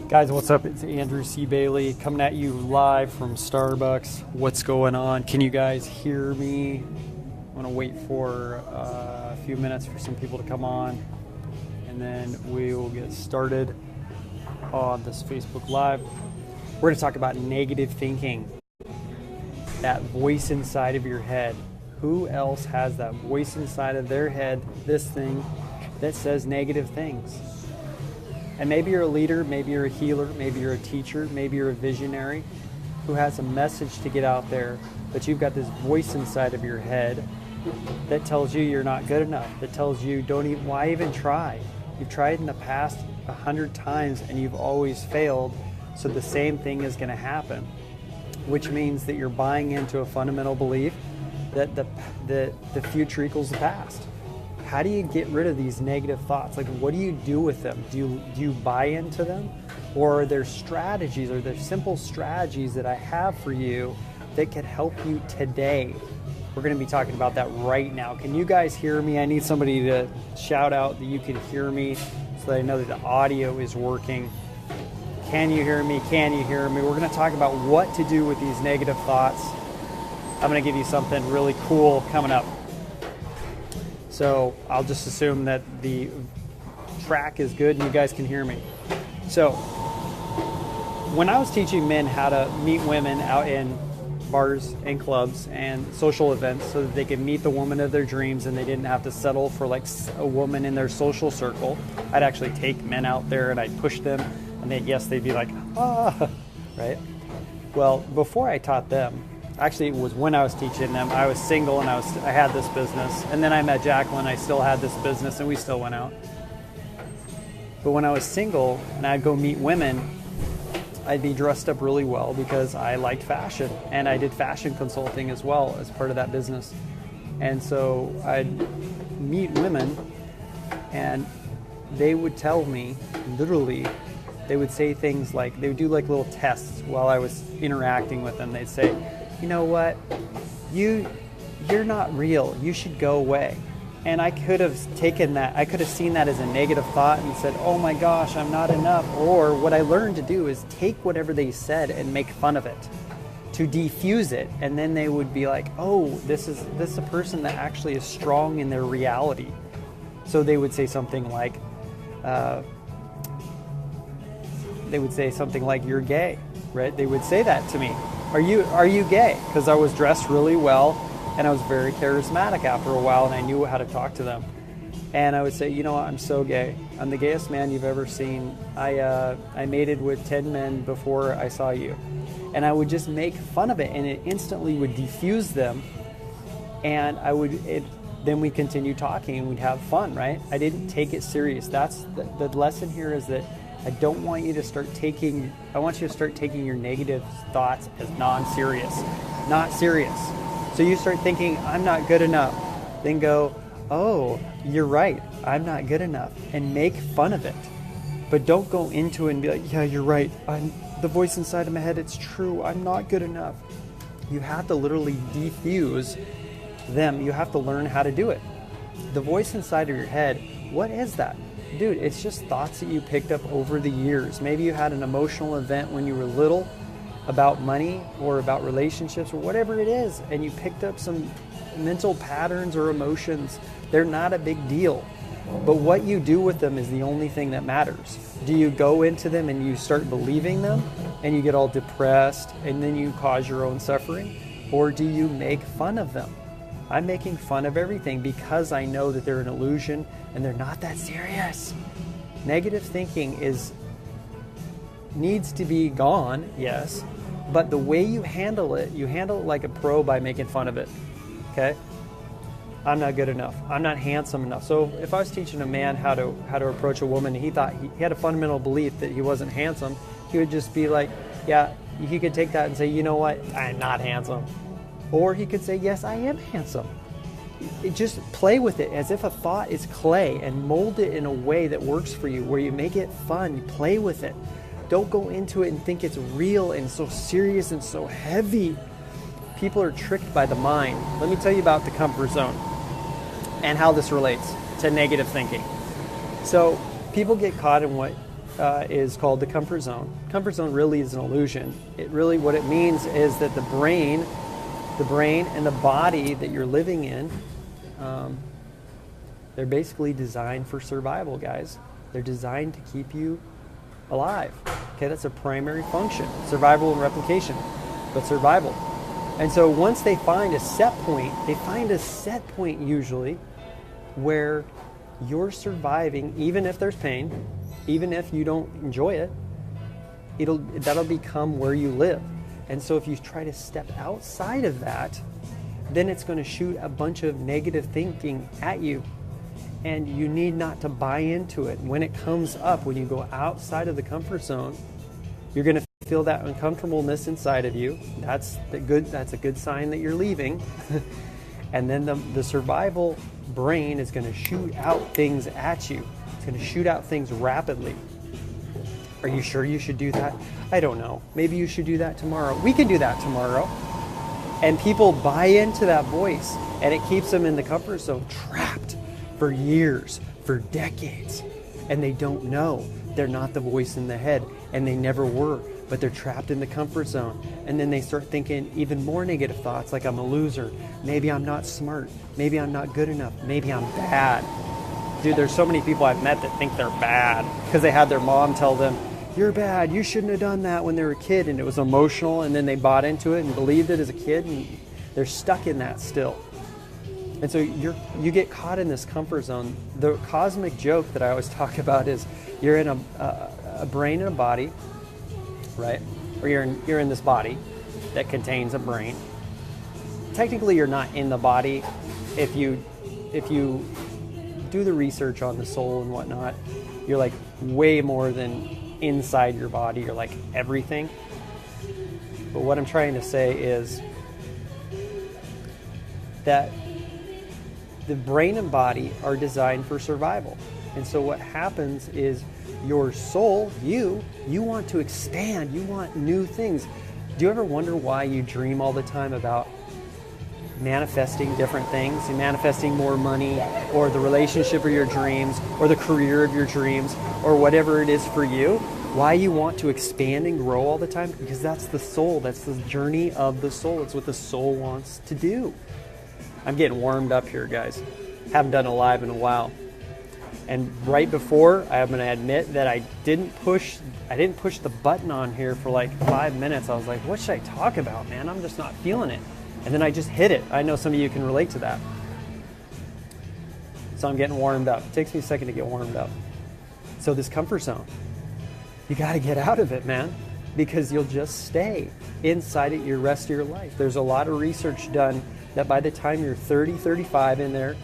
Guys, what's up? It's Andrew C. Bailey coming at you live from Starbucks. What's going on? Can you guys hear me? I'm going to wait for a few minutes for some people to come on, and then we will get started on this Facebook Live. We're going to talk about negative thinking, that voice inside of your head. Who else has that voice inside of their head, this thing that says negative things? And maybe you're a leader, maybe you're a healer, maybe you're a teacher, maybe you're a visionary who has a message to get out there, but you've got this voice inside of your head that tells you you're not good enough, that tells you why even try? You've tried in the past 100 times and you've always failed, so the same thing is going to happen, which means that you're buying into a fundamental belief that the future equals the past. How do you get rid of these negative thoughts? Like, what do you do with them? Do you buy into them? Or are there strategies, or there simple strategies that I have for you that could help you today? We're going to be talking about that right now. Can you guys hear me? I need somebody to shout out that you can hear me so that I know that the audio is working. Can you hear me? Can you hear me? We're going to talk about what to do with these negative thoughts. I'm going to give you something really cool coming up. So I'll just assume that the track is good and you guys can hear me. So when I was teaching men how to meet women out in bars and clubs and social events so that they could meet the woman of their dreams and they didn't have to settle for like a woman in their social circle, I'd actually take men out there and I'd push them, and they'd be like, right? Well, before I taught them, actually, it was when I was teaching them. I was single and I had this business. And then I met Jacqueline. I still had this business and we still went out. But when I was single and I'd go meet women, I'd be dressed up really well because I liked fashion. And I did fashion consulting as well as part of that business. And so I'd meet women and they would tell me, literally, they would say things like, they would do like little tests while I was interacting with them. They'd say, you know what, you're not real, you should go away. And I could have taken that, I could have seen that as a negative thought and said, oh my gosh, I'm not enough. Or what I learned to do is take whatever they said and make fun of it, to defuse it. And then they would be like, oh, this is a person that actually is strong in their reality. So they would say something like, you're gay, right? They would say that to me. Are you gay? Because I was dressed really well and I was very charismatic after a while and I knew how to talk to them. And I would say, you know what, I'm so gay. I'm the gayest man you've ever seen. I mated with 10 men before I saw you. And I would just make fun of it and it instantly would diffuse them. And then we continue talking and we'd have fun, right? I didn't take it serious. That's the lesson here, is that I want you to start taking your negative thoughts as non-serious, not serious. So you start thinking, I'm not good enough. Then go, oh, you're right, I'm not good enough, and make fun of it. But don't go into it and be like, yeah, you're right. The voice inside of my head, it's true, I'm not good enough. You have to literally defuse them. You have to learn how to do it. The voice inside of your head, what is that? Dude, it's just thoughts that you picked up over the years. Maybe you had an emotional event when you were little about money or about relationships or whatever it is, and you picked up some mental patterns or emotions. They're not a big deal. But what you do with them is the only thing that matters. Do you go into them and you start believing them and you get all depressed and then you cause your own suffering? Or do you make fun of them? I'm making fun of everything because I know that they're an illusion and they're not that serious. Negative thinking needs to be gone, yes, but the way you handle it like a pro by making fun of it, okay? I'm not good enough. I'm not handsome enough. So if I was teaching a man how to approach a woman and he thought he had a fundamental belief that he wasn't handsome, he would just be like, yeah, he could take that and say, you know what, I'm not handsome. Or he could say, yes, I am handsome. Just play with it as if a thought is clay and mold it in a way that works for you, where you make it fun, you play with it. Don't go into it and think it's real and so serious and so heavy. People are tricked by the mind. Let me tell you about the comfort zone and how this relates to negative thinking. So people get caught in what is called the comfort zone. Comfort zone really is an illusion. What it means is that the brain and the body that you're living in, they're basically designed for survival, guys. They're designed to keep you alive. Okay, that's a primary function. Survival and replication, but survival. And so once they find a set point usually where you're surviving, even if there's pain, even if you don't enjoy it, that'll become where you live. And so if you try to step outside of that, then it's going to shoot a bunch of negative thinking at you. And you need not to buy into it. When it comes up, when you go outside of the comfort zone, you're going to feel that uncomfortableness inside of you. That's a good sign that you're leaving. And then the survival brain is going to shoot out things at you. It's going to shoot out things rapidly. Are you sure you should do that? I don't know. Maybe you should do that tomorrow. We can do that tomorrow. And people buy into that voice, and it keeps them in the comfort zone, trapped for years, for decades. And they don't know. They're not the voice in the head, and they never were, but they're trapped in the comfort zone. And then they start thinking even more negative thoughts, like I'm a loser. Maybe I'm not smart. Maybe I'm not good enough. Maybe I'm bad. Dude, there's so many people I've met that think they're bad because they had their mom tell them, you're bad, you shouldn't have done that when they were a kid, and it was emotional, and then they bought into it and believed it as a kid, and they're stuck in that still. And so you get caught in this comfort zone. The cosmic joke that I always talk about is you're in a brain and a body, right? Or you're in this body that contains a brain. Technically, you're not in the body. If you do the research on the soul and whatnot, you're like way more than inside your body. You're like everything. But what I'm trying to say is that the brain and body are designed for survival. And so what happens is your soul, you want to expand. You want new things. Do you ever wonder why you dream all the time about manifesting different things, and manifesting more money, or the relationship of your dreams, or the career of your dreams, or whatever it is for you? Why you want to expand and grow all the time? Because that's the soul. That's the journey of the soul. It's what the soul wants to do. I'm getting warmed up here, guys. Haven't done a live in a while. And right before, I'm going to admit that I didn't push the button on here for like 5 minutes. I was like, what should I talk about, man? I'm just not feeling it. And then I just hit it. I know some of you can relate to that. So I'm getting warmed up. It takes me a second to get warmed up. So this comfort zone, you got to get out of it, man, because you'll just stay inside it your rest of your life. There's a lot of research done that by the time you're 30, 35 in there,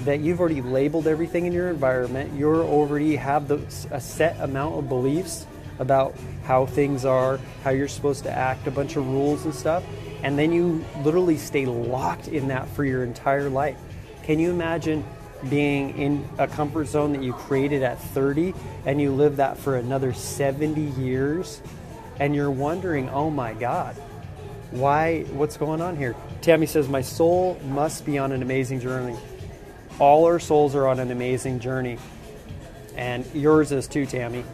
that you've already labeled everything in your environment. You already have a set amount of beliefs about how things are, how you're supposed to act, a bunch of rules and stuff. And then you literally stay locked in that for your entire life. Can you imagine being in a comfort zone that you created at 30 and you live that for another 70 years? And you're wondering, oh my God, what's going on here? Tammy says, my soul must be on an amazing journey. All our souls are on an amazing journey. And yours is too, Tammy.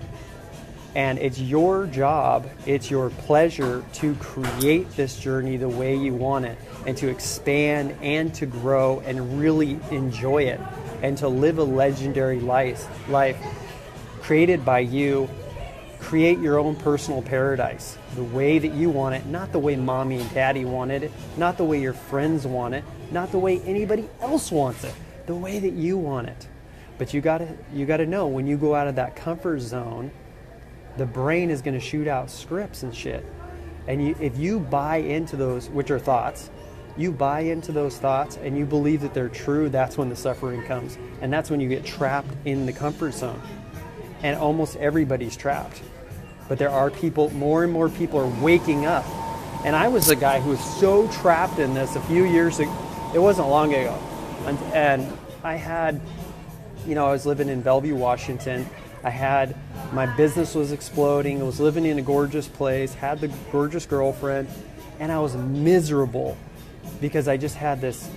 And it's your job, it's your pleasure to create this journey the way you want it, and to expand and to grow and really enjoy it, and to live a legendary life created by you. Create your own personal paradise, the way that you want it, not the way mommy and daddy wanted it, not the way your friends want it, not the way anybody else wants it, the way that you want it. But you gotta know, when you go out of that comfort zone, the brain is going to shoot out scripts and shit. And if you buy into those, which are thoughts, you buy into those thoughts and you believe that they're true, that's when the suffering comes. And that's when you get trapped in the comfort zone. And almost everybody's trapped. But there are people, more and more people are waking up. And I was a guy who was so trapped in this a few years ago. It wasn't long ago. And I had, I was living in Bellevue, Washington. My business was exploding. I was living in a gorgeous place, had the gorgeous girlfriend, and I was miserable because I just had this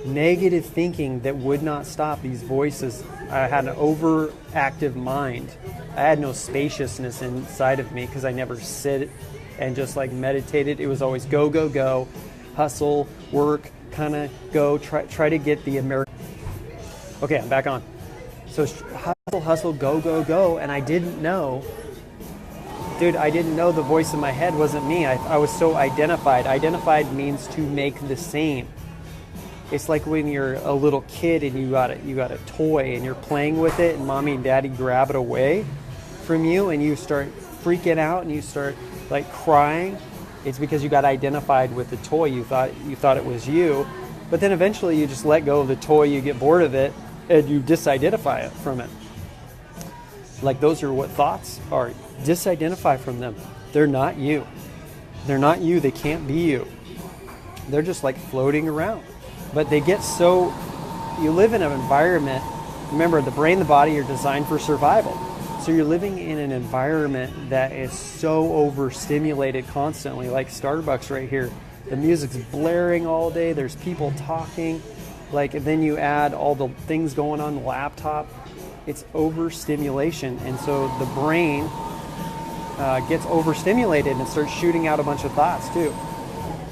negative thinking that would not stop. These voices. I had an overactive mind. I had no spaciousness inside of me because I never sit and just like meditated. It was always go, go, go, hustle, work, kind of go, try to get the American. Okay, I'm back on. So hustle, hustle, go, go, go, and I didn't know. Dude, I didn't know the voice in my head wasn't me. I was so identified. Identified means to make the same. It's like when you're a little kid and you got a toy and you're playing with it and mommy and daddy grab it away from you and you start freaking out and you start like crying. It's because you got identified with the toy. You thought it was you, but then eventually you just let go of the toy, you get bored of it, and you disidentify it from it. Like those are what thoughts are. Disidentify from them. They're not you. They're not you. They can't be you. They're just like floating around. But they get so, you live in an environment, remember the brain and the body are designed for survival. So you're living in an environment that is so overstimulated constantly, like Starbucks right here. The music's blaring all day, there's people talking, like, and then you add all the things going on the laptop. It's overstimulation, and so the brain gets overstimulated and starts shooting out a bunch of thoughts too.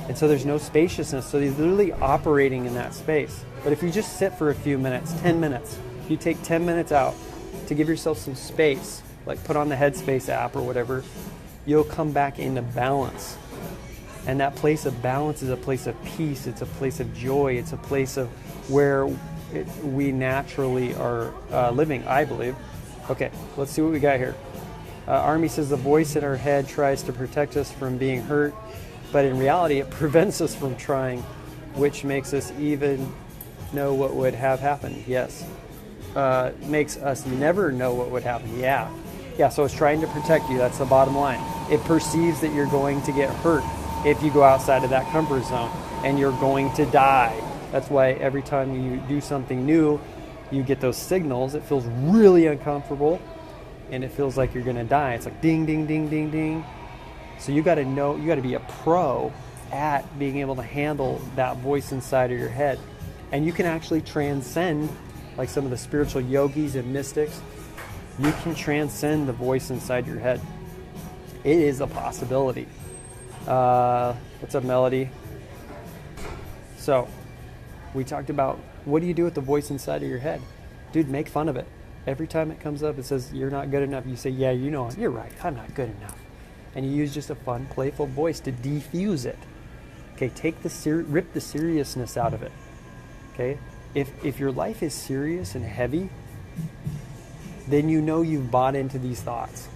And so there's no spaciousness, so you're literally operating in that space. But if you just sit for a few minutes, 10 minutes, you take 10 minutes out to give yourself some space, like put on the Headspace app or whatever, you'll come back into balance. And that place of balance is a place of peace, it's a place of joy, it's a place of where we naturally are living, I believe. Okay, let's see what we got here. Army says the voice in our head tries to protect us from being hurt, but in reality it prevents us from trying, which makes us even know what would have happened. Yes. Makes us never know what would happen. Yeah, so it's trying to protect you. That's the bottom line. It perceives that you're going to get hurt if you go outside of that comfort zone, and you're going to die. That's why every time you do something new, you get those signals. It feels really uncomfortable, and it feels like you're going to die. It's like ding, ding, ding, ding, ding. So you got to know, you got to be a pro at being able to handle that voice inside of your head. And you can actually transcend, like some of the spiritual yogis and mystics, you can transcend the voice inside your head. It is a possibility. What's up, Melody? So, we talked about what do you do with the voice inside of your head? Dude, make fun of it. Every time it comes up, it says, you're not good enough. You say, yeah, you know, you're right. I'm not good enough. And you use just a fun, playful voice to defuse it. Okay, rip the seriousness out of it. Okay? If your life is serious and heavy, then you know you've bought into these thoughts.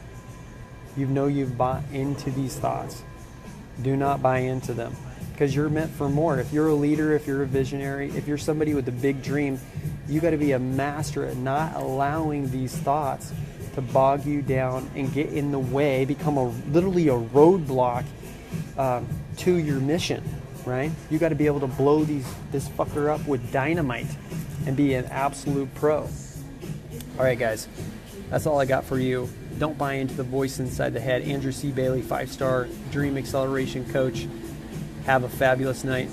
You know you've bought into these thoughts. Do not buy into them, because you're meant for more. If you're a leader, if you're a visionary, if you're somebody with a big dream, you got to be a master at not allowing these thoughts to bog you down and get in the way, become literally a roadblock to your mission. Right? You got to be able to blow this fucker up with dynamite and be an absolute pro. All right, guys, that's all I got for you. Don't buy into the voice inside the head. Andrew C. Bailey, 5-star Dream Acceleration Coach. Have a fabulous night.